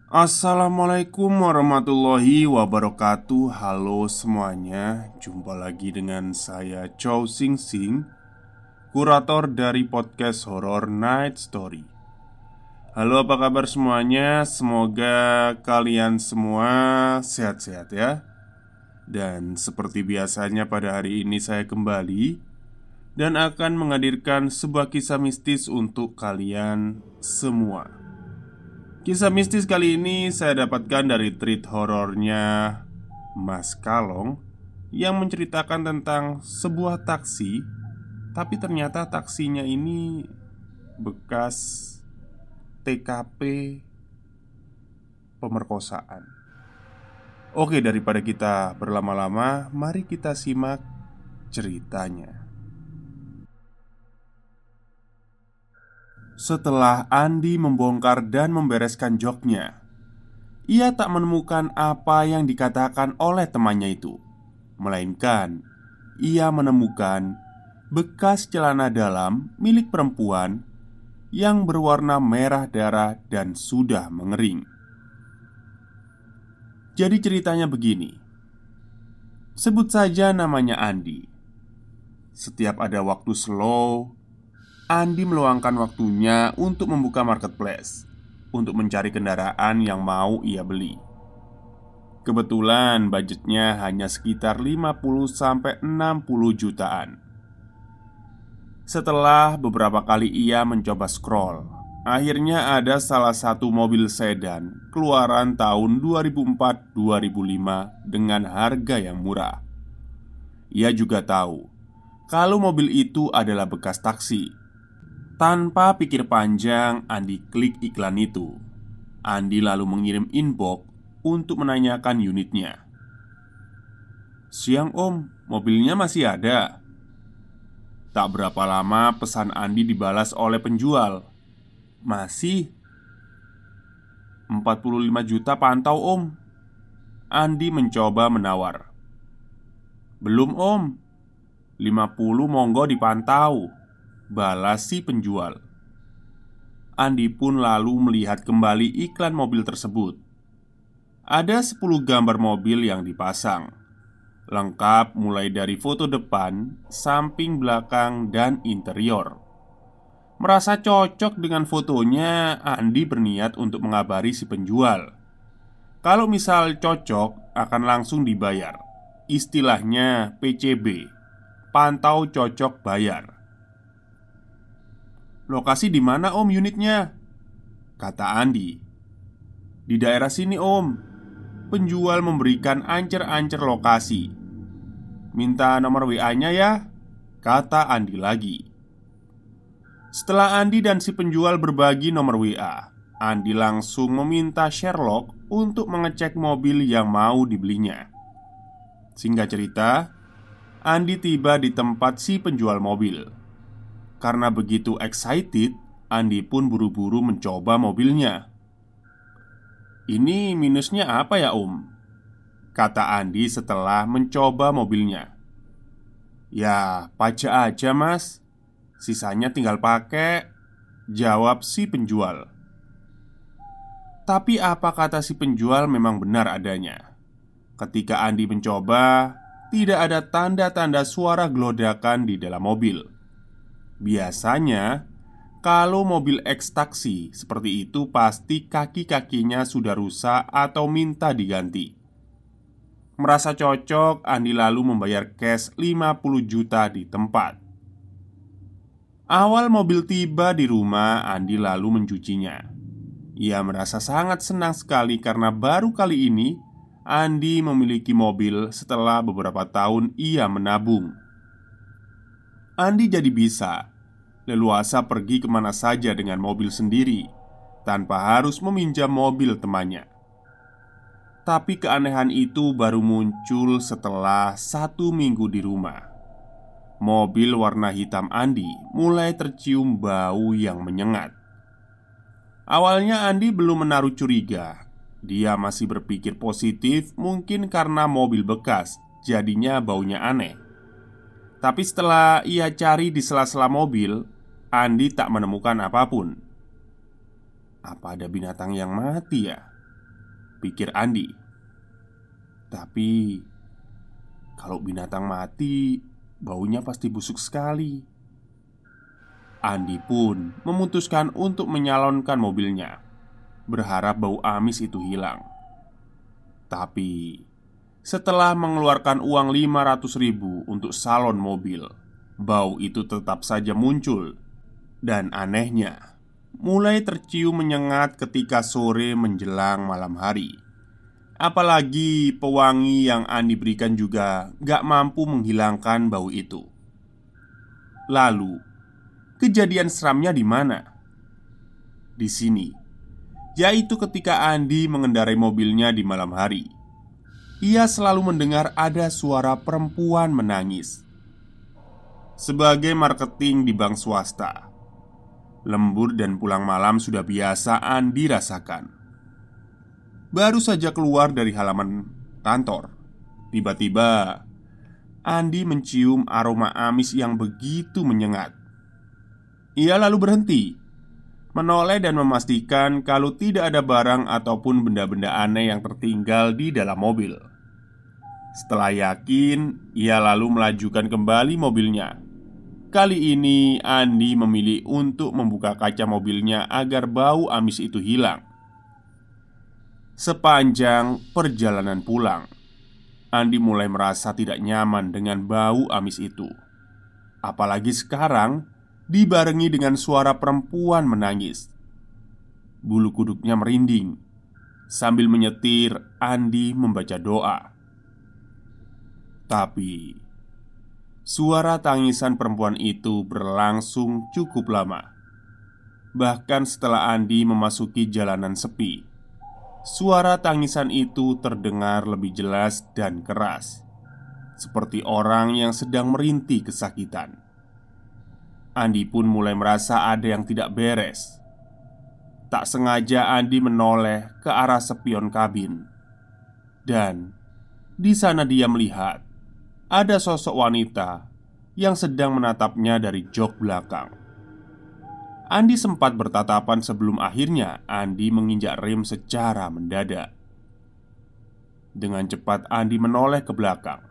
Assalamualaikum warahmatullahi wabarakatuh. Halo semuanya, jumpa lagi dengan saya Chow Sing Sing, kurator dari podcast Horror Night Story. Halo, apa kabar semuanya? Semoga kalian semua sehat-sehat ya. Dan seperti biasanya pada hari ini saya kembali dan akan menghadirkan sebuah kisah mistis untuk kalian semua. Kisah mistis kali ini saya dapatkan dari treat horornya Mas Kalong, yang menceritakan tentang sebuah taksi, tapi ternyata taksinya ini bekas TKP pemerkosaan. Oke, daripada kita berlama-lama, mari kita simak ceritanya. Setelah Andi membongkar dan membereskan joknya, ia tak menemukan apa yang dikatakan oleh temannya itu. Melainkan ia menemukan bekas celana dalam milik perempuan yang berwarna merah darah dan sudah mengering. Jadi ceritanya begini. Sebut saja namanya Andi. Setiap ada waktu slow, Andi meluangkan waktunya untuk membuka marketplace untuk mencari kendaraan yang mau ia beli. Kebetulan budgetnya hanya sekitar 50-60 jutaan. Setelah beberapa kali ia mencoba scroll, akhirnya ada salah satu mobil sedan keluaran tahun 2004-2005 dengan harga yang murah. Ia juga tahu kalau mobil itu adalah bekas taksi. Tanpa pikir panjang, Andi klik iklan itu. Andi lalu mengirim inbox untuk menanyakan unitnya. "Siang om, mobilnya masih ada?" Tak berapa lama pesan Andi dibalas oleh penjual. "Masih 45 juta pantau om." Andi mencoba menawar. "Belum om, 50 monggo dipantau," balas si penjual. Andi pun lalu melihat kembali iklan mobil tersebut. Ada 10 gambar mobil yang dipasang, lengkap mulai dari foto depan, samping belakang, dan interior. Merasa cocok dengan fotonya, Andi berniat untuk mengabari si penjual. Kalau misal cocok, akan langsung dibayar. Istilahnya PCB, pantau cocok bayar. "Lokasi di mana om unitnya?" kata Andi. "Di daerah sini om." Penjual memberikan ancer-ancer lokasi. "Minta nomor WA-nya ya," kata Andi lagi. Setelah Andi dan si penjual berbagi nomor WA, Andi langsung meminta Sherlock untuk mengecek mobil yang mau dibelinya. Singkat cerita, Andi tiba di tempat si penjual mobil. Karena begitu excited, Andi pun buru-buru mencoba mobilnya. "Ini minusnya apa ya om?" kata Andi setelah mencoba mobilnya. "Ya pajak aja mas, sisanya tinggal pakai," jawab si penjual. Tapi apa kata si penjual memang benar adanya. Ketika Andi mencoba, tidak ada tanda-tanda suara gelodakan di dalam mobil. Biasanya, kalau mobil X taksi seperti itu pasti kaki-kakinya sudah rusak atau minta diganti. Merasa cocok, Andi lalu membayar cash 50 juta di tempat. Awal mobil tiba di rumah, Andi lalu mencucinya. Ia merasa sangat senang sekali karena baru kali ini Andi memiliki mobil setelah beberapa tahun ia menabung. Andi jadi bisa leluasa pergi kemana saja dengan mobil sendiri tanpa harus meminjam mobil temannya. Tapi keanehan itu baru muncul setelah 1 minggu di rumah. Mobil warna hitam Andi mulai tercium bau yang menyengat. Awalnya Andi belum menaruh curiga. Dia masih berpikir positif, mungkin karena mobil bekas, jadinya baunya aneh. Tapi setelah ia cari di sela-sela mobil, Andi tak menemukan apapun. Apa ada binatang yang mati ya? pikir Andi. Tapi kalau binatang mati, baunya pasti busuk sekali. Andi pun memutuskan untuk menyalonkan mobilnya, berharap bau amis itu hilang. Tapi setelah mengeluarkan uang 500.000 untuk salon mobil, bau itu tetap saja muncul. Dan anehnya, mulai tercium menyengat ketika sore menjelang malam hari. Apalagi pewangi yang Andi berikan juga gak mampu menghilangkan bau itu. Lalu, kejadian seramnya di mana? Di sini, yaitu ketika Andi mengendarai mobilnya di malam hari. Ia selalu mendengar ada suara perempuan menangis. Sebagai marketing di bank swasta, lembur dan pulang malam sudah biasa Andi rasakan. Baru saja keluar dari halaman kantor, tiba-tiba Andi mencium aroma amis yang begitu menyengat. Ia lalu berhenti, menoleh dan memastikan kalau tidak ada barang ataupun benda-benda aneh yang tertinggal di dalam mobil. Setelah yakin, ia lalu melajukan kembali mobilnya. Kali ini Andi memilih untuk membuka kaca mobilnya agar bau amis itu hilang. Sepanjang perjalanan pulang, Andi mulai merasa tidak nyaman dengan bau amis itu. Apalagi sekarang dibarengi dengan suara perempuan menangis. Bulu kuduknya merinding. Sambil menyetir, Andi membaca doa. Tapi suara tangisan perempuan itu berlangsung cukup lama. Bahkan setelah Andi memasuki jalanan sepi, suara tangisan itu terdengar lebih jelas dan keras, seperti orang yang sedang merintih kesakitan. Andi pun mulai merasa ada yang tidak beres. Tak sengaja Andi menoleh ke arah spion kabin. Dan di sana dia melihat ada sosok wanita yang sedang menatapnya dari jok belakang. Andi sempat bertatapan sebelum akhirnya Andi menginjak rem secara mendadak. Dengan cepat Andi menoleh ke belakang,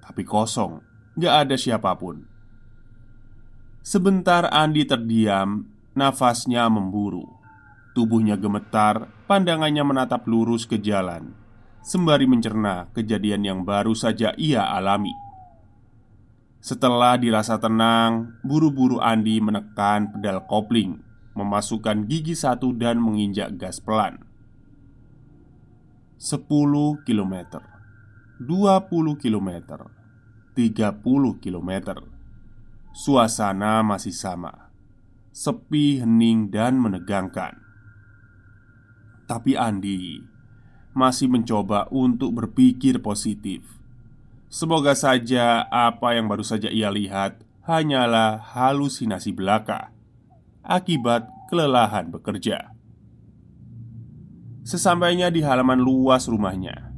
tapi kosong, gak ada siapapun. Sebentar Andi terdiam, nafasnya memburu. Tubuhnya gemetar, pandangannya menatap lurus ke jalan, sembari mencerna kejadian yang baru saja ia alami. Setelah dirasa tenang, buru-buru Andi menekan pedal kopling, memasukkan gigi satu dan menginjak gas pelan. 10 km, 20 km, 30 km. Suasana masih sama, sepi, hening, dan menegangkan. Tapi Andi masih mencoba untuk berpikir positif. Semoga saja apa yang baru saja ia lihat hanyalah halusinasi belaka akibat kelelahan bekerja. Sesampainya di halaman luas rumahnya,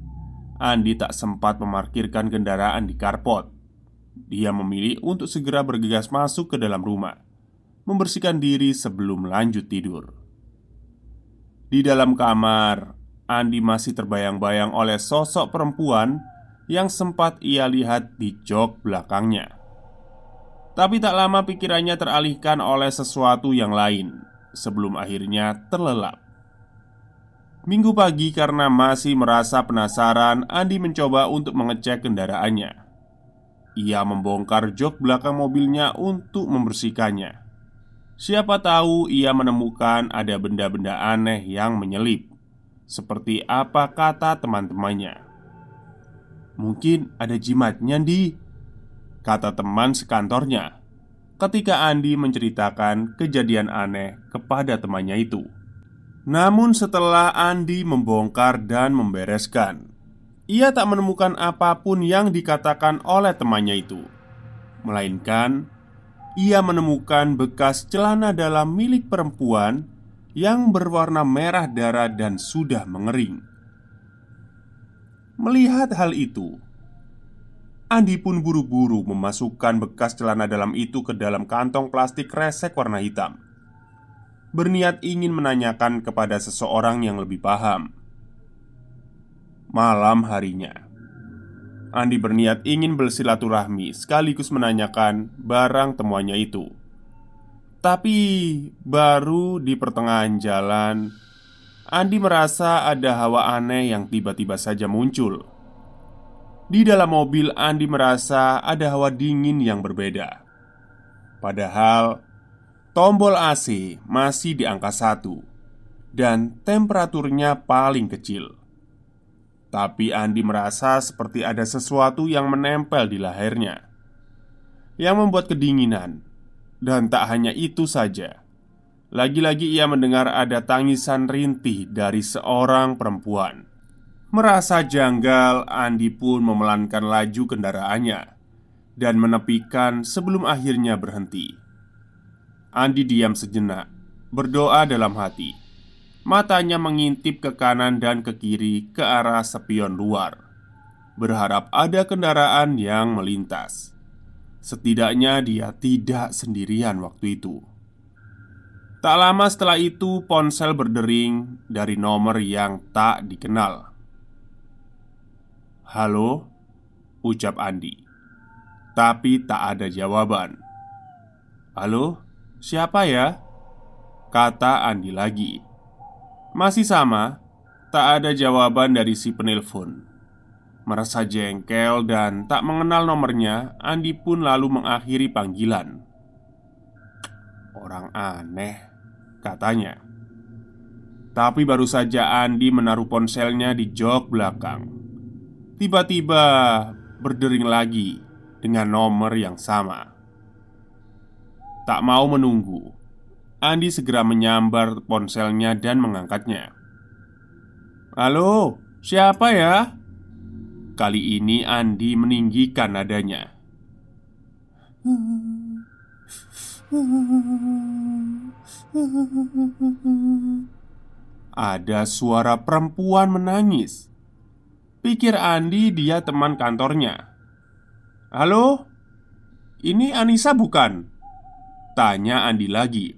Andi tak sempat memarkirkan kendaraan di carport. Dia memilih untuk segera bergegas masuk ke dalam rumah, membersihkan diri sebelum lanjut tidur. Di dalam kamar, Andi masih terbayang-bayang oleh sosok perempuan yang sempat ia lihat di jok belakangnya. Tapi tak lama pikirannya teralihkan oleh sesuatu yang lain sebelum akhirnya terlelap. Minggu pagi, karena masih merasa penasaran, Andi mencoba untuk mengecek kendaraannya. Ia membongkar jok belakang mobilnya untuk membersihkannya. Siapa tahu ia menemukan ada benda-benda aneh yang menyelip. Seperti apa kata teman-temannya. "Mungkin ada jimatnya, Di," kata teman sekantornya ketika Andi menceritakan kejadian aneh kepada temannya itu. Namun setelah Andi membongkar dan membereskan, ia tak menemukan apapun yang dikatakan oleh temannya itu. Melainkan ia menemukan bekas celana dalam milik perempuan yang berwarna merah darah dan sudah mengering. Melihat hal itu, Andi pun buru-buru memasukkan bekas celana dalam itu ke dalam kantong plastik kresek warna hitam, berniat ingin menanyakan kepada seseorang yang lebih paham. malam harinya. Andi berniat ingin bersilaturahmi sekaligus menanyakan barang temuannya itu. Tapi baru di pertengahan jalan, Andi merasa ada hawa aneh yang tiba-tiba saja muncul. Di dalam mobil, Andi merasa ada hawa dingin yang berbeda. Padahal tombol AC masih di angka 1 dan temperaturnya paling kecil. Tapi Andi merasa seperti ada sesuatu yang menempel di lehernya, yang membuat kedinginan. Dan tak hanya itu saja, lagi-lagi ia mendengar ada tangisan rintih dari seorang perempuan. Merasa janggal, Andi pun memelankan laju kendaraannya dan menepikan sebelum akhirnya berhenti. Andi diam sejenak, berdoa dalam hati. Matanya mengintip ke kanan dan ke kiri ke arah spion luar, berharap ada kendaraan yang melintas. Setidaknya dia tidak sendirian waktu itu. Tak lama setelah itu ponsel berdering dari nomor yang tak dikenal. "Halo," ucap Andi. Tapi tak ada jawaban. "Halo, siapa ya?" kata Andi lagi. Masih sama, tak ada jawaban dari si penelpon. Merasa jengkel dan tak mengenal nomornya, Andi pun lalu mengakhiri panggilan. "Orang aneh," katanya. Tapi baru saja Andi menaruh ponselnya di jok belakang, tiba-tiba berdering lagi dengan nomor yang sama. Tak mau menunggu, Andi segera menyambar ponselnya dan mengangkatnya. "Halo, siapa ya?" Kali ini Andi meninggikan nadanya. Ada suara perempuan menangis. Pikir Andi dia teman kantornya. "Halo, ini Anissa bukan?" tanya Andi lagi.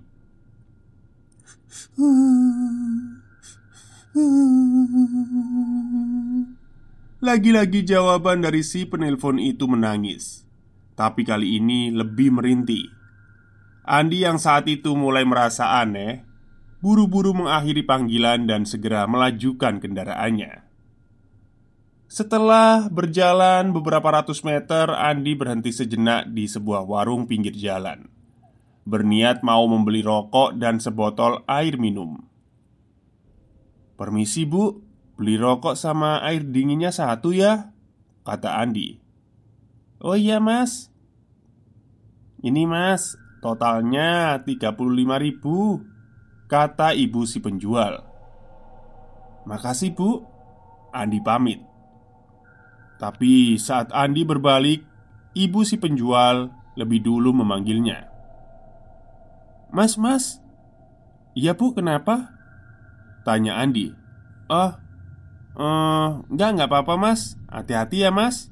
Lagi-lagi jawaban dari si penelpon itu menangis, tapi kali ini lebih merintih. Andi yang saat itu mulai merasa aneh, buru-buru mengakhiri panggilan dan segera melajukan kendaraannya. Setelah berjalan beberapa ratus meter, Andi berhenti sejenak di sebuah warung pinggir jalan, berniat mau membeli rokok dan sebotol air minum. "Permisi bu, beli rokok sama air dinginnya satu ya," kata Andi. "Oh iya mas. Ini mas, totalnya 35.000," kata ibu si penjual. "Makasih bu," Andi pamit. Tapi saat Andi berbalik, ibu si penjual lebih dulu memanggilnya. Mas. Iya bu, kenapa?" tanya Andi. "Oh, enggak apa-apa mas. Hati-hati ya mas,"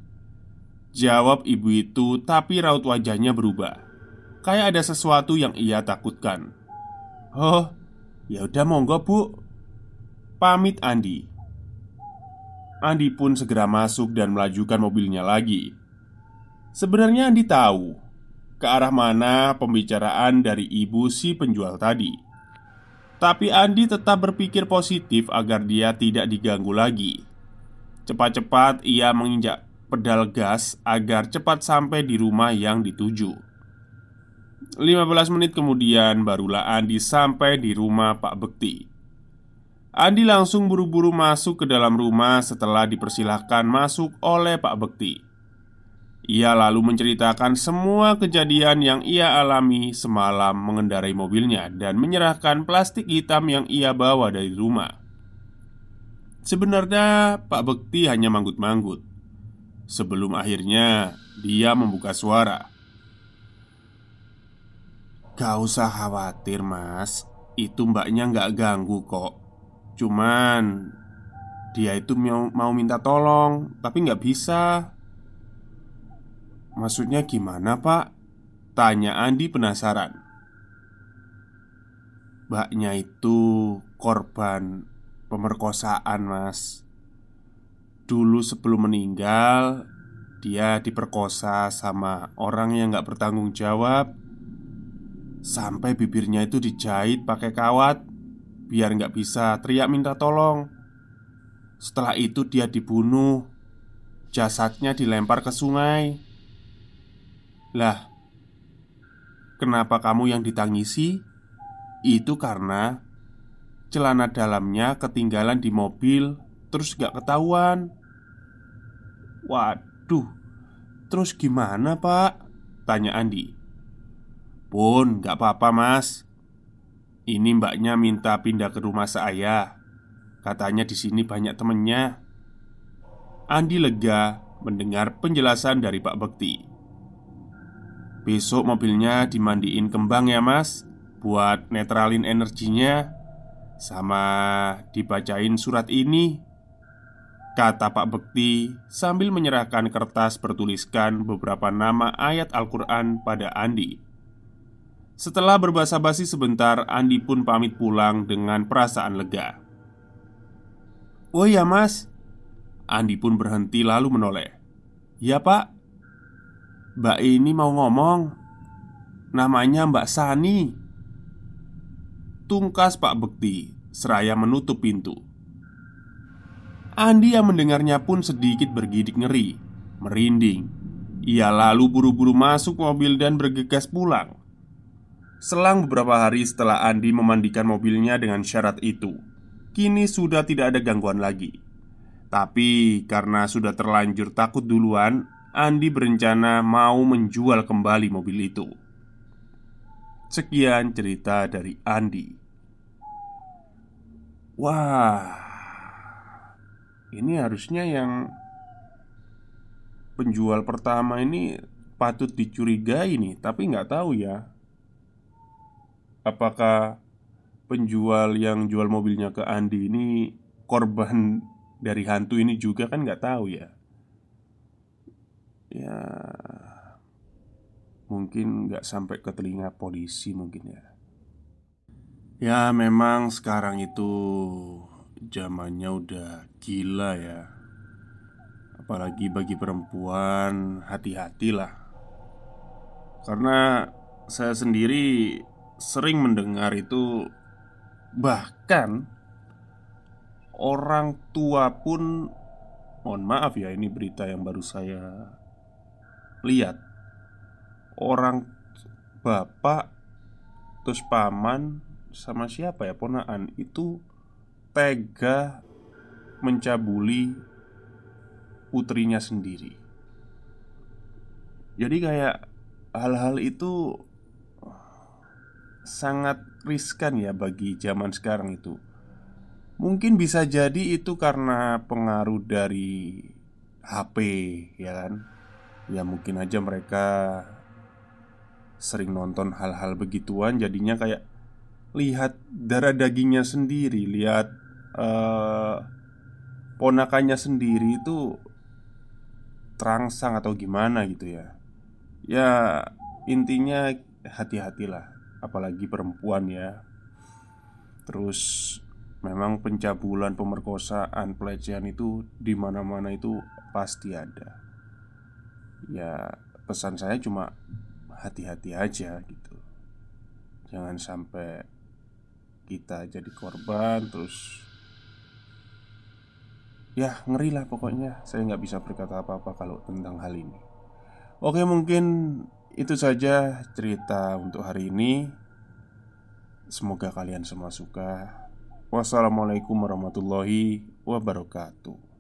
jawab ibu itu, tapi raut wajahnya berubah. Kayak ada sesuatu yang ia takutkan. "Oh, ya udah monggo bu," pamit Andi. Andi pun segera masuk dan melajukan mobilnya lagi. Sebenarnya Andi tahu ke arah mana pembicaraan dari ibu si penjual tadi. Tapi Andi tetap berpikir positif agar dia tidak diganggu lagi. Cepat-cepat ia menginjak pedal gas agar cepat sampai di rumah yang dituju. 15 menit kemudian barulah Andi sampai di rumah Pak Bekti. Andi langsung buru-buru masuk ke dalam rumah setelah dipersilahkan masuk oleh Pak Bekti. Ia lalu menceritakan semua kejadian yang ia alami semalam mengendarai mobilnya dan menyerahkan plastik hitam yang ia bawa dari rumah. Sebenarnya Pak Bekti hanya manggut-manggut sebelum akhirnya dia membuka suara. "Gak usah khawatir mas, itu mbaknya gak ganggu kok. Cuman dia itu mau minta tolong, tapi gak bisa." "Maksudnya gimana pak?" tanya Andi penasaran. "Mbaknya itu korban pemerkosaan mas. Dulu sebelum meninggal, dia diperkosa sama orang yang gak bertanggung jawab. Sampai bibirnya itu dijahit pakai kawat biar gak bisa teriak minta tolong. Setelah itu dia dibunuh. Jasadnya dilempar ke sungai. Lah, kenapa kamu yang ditangisi? Itu karena celana dalamnya ketinggalan di mobil, terus gak ketahuan. Waduh, terus gimana pak? Tanya Andi. Pun, gak apa-apa mas. Ini mbaknya minta pindah ke rumah saya. Katanya di sini banyak temennya. Andi lega mendengar penjelasan dari Pak Bekti. Besok mobilnya dimandiin kembang ya mas, buat netralin energinya. Sama dibacain surat ini, kata Pak Bekti sambil menyerahkan kertas bertuliskan beberapa nama ayat Al-Quran pada Andi. Setelah berbasa-basi sebentar, Andi pun pamit pulang dengan perasaan lega. Oh ya mas. Andi pun berhenti lalu menoleh. Ya pak, mbak ini mau ngomong. Namanya Mbak Sani. Tungkas Pak Bekti seraya menutup pintu. Andi yang mendengarnya pun sedikit bergidik ngeri, merinding. Ia lalu buru-buru masuk mobil dan bergegas pulang. Selang beberapa hari setelah Andi memandikan mobilnya dengan syarat itu, kini sudah tidak ada gangguan lagi. Tapi karena sudah terlanjur takut duluan, Andi berencana mau menjual kembali mobil itu. Sekian cerita dari Andi. Wah, ini harusnya yang penjual pertama ini patut dicurigai nih, tapi nggak tahu ya. Apakah penjual yang jual mobilnya ke Andi ini korban dari hantu ini juga, kan nggak tahu ya. Ya, mungkin nggak sampai ke telinga polisi mungkin ya. Ya memang sekarang itu zamannya udah gila ya. Apalagi bagi perempuan, hati-hatilah. Karena saya sendiri sering mendengar itu, bahkan orang tua pun, mohon maaf ya, ini berita yang baru saya lihat. Orang bapak, terus paman, sama siapa ya, ponaan itu tega mencabuli putrinya sendiri. Jadi kayak hal-hal itu sangat riskan ya bagi zaman sekarang itu. Mungkin bisa jadi itu karena pengaruh dari HP, ya kan? Ya mungkin aja mereka sering nonton hal-hal begituan, jadinya kayak lihat darah dagingnya sendiri, lihat ponakannya sendiri itu terangsang atau gimana gitu ya. Ya intinya hati-hatilah, apalagi perempuan ya. Terus memang pencabulan, pemerkosaan, pelecehan itu di mana-mana itu pasti ada. Ya pesan saya cuma hati-hati aja gitu. Jangan sampai kita jadi korban. Terus ya ngeri lah pokoknya. Saya nggak bisa berkata apa-apa kalau tentang hal ini. Oke, mungkin itu saja cerita untuk hari ini. Semoga kalian semua suka. Wassalamualaikum warahmatullahi wabarakatuh.